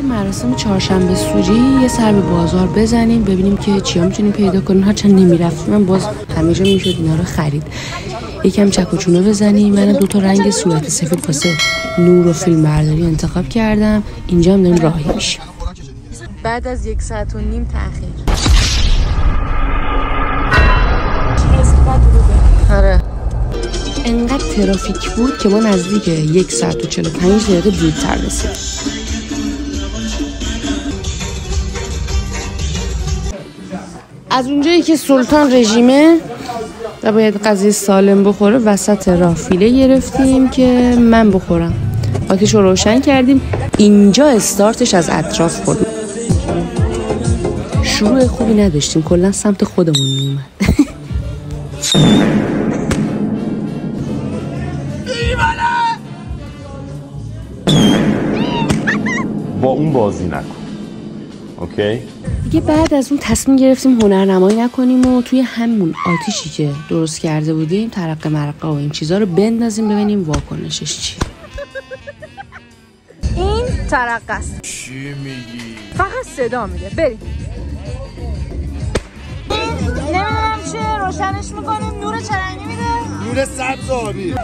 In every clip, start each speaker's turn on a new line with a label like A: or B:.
A: مراسم چهارشنبه سوری یه سر به بازار بزنیم ببینیم که چیا میتونیم پیدا کنیم. هرچند نمیرفتیم من باز همه جا میشد اینا رو خرید. یکم چک و چونه بزنیم. من 2 تا رنگ صورت سفید واسه نور و فیلم برداری انتخاب کردم. اینجا هم داریم راهی میشیم. بعد از 1.5 ساعت تأخیر. آره. انقدر ترافیک بود که ما نزدیک 1 ساعت و 45 دقیقه زودتر رسیدیم. از اونجایی که سلطان رژیمه و باید غذای سالم بخوره وسط راه فیله گرفتیم که من بخورم. آتیش رو روشن کردیم. اینجا استارتش از اطراف بود. شروع خوبی نداشتیم. کلا سمت خودمون میومد.
B: با اون بازی نکن. اوکی؟
A: دیگه بعد از اون تصمیم گرفتیم هنرنمایی نکنیم و توی همون آتیشی که درست کرده بودیم ترقه مرقه و این چیزا رو بندازیم ببینیم واکنشش چیه. این ترقه است.
C: چی میگی؟
A: فقط صدا میده. بریم. نمیدونم چیه روشنش میکنیم. نور چه رنگی میده؟
C: نور سبز و آبی.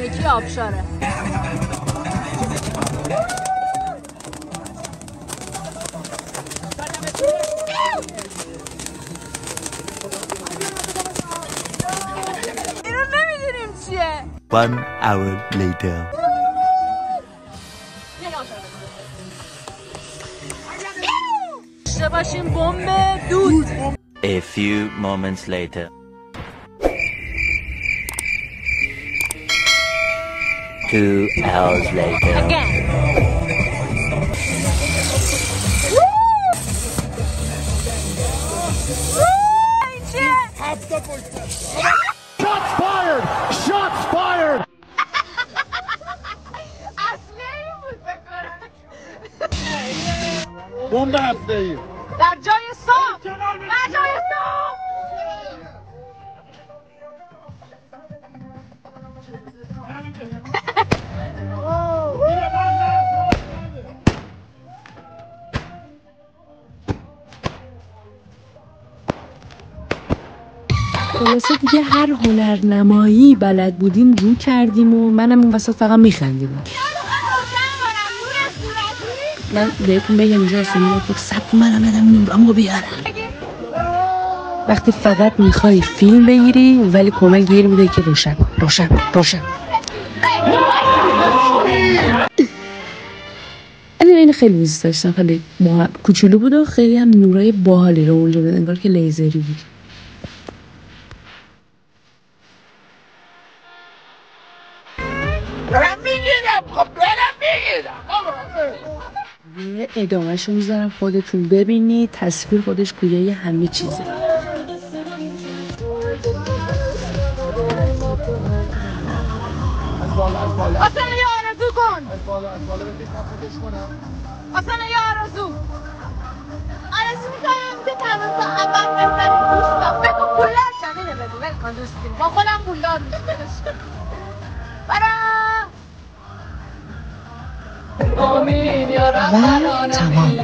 A: یکی آبشاره. اینو نمیدونیم چیه.
D: 1 hour later.
A: داشته باشیم بمب دود.
D: A few moments later. 2 hours later.
A: Again.
C: Shots fired! Shots fired! بمب هفته‌ای
A: در جای صاف. در جای صاف. خلاصه دیگه هر هنرنمایی بلد بودیم رو کردیم و منم اون وسط فقط میخندیدم. من بهتون بگم اینجا اصلا تو 100 تومن بدم نورمو بیارم. وقتی فقط میخوای فیلم بگیری ولی کمک گیر میده که روشن روشن روشن. این خیلی دوست داشتم. خیلی کوچولو بود و خیلی هم نورای باحالی رو اونجا بود. انگار که لیزری بود.
C: برم میگیرم. خب برم میگیرم.
A: ادامهشو میذارم خودتون ببینید. تصویر خودش گویای همه چیزه.
E: اصلا یه آرزو کن. اصلا یه آرزو میکنم که تمام تا اول بزنی دوستم. بگو پولدار شمینه بگو بلکن دوستی با خودم پولدار میشه برام
A: و تمام.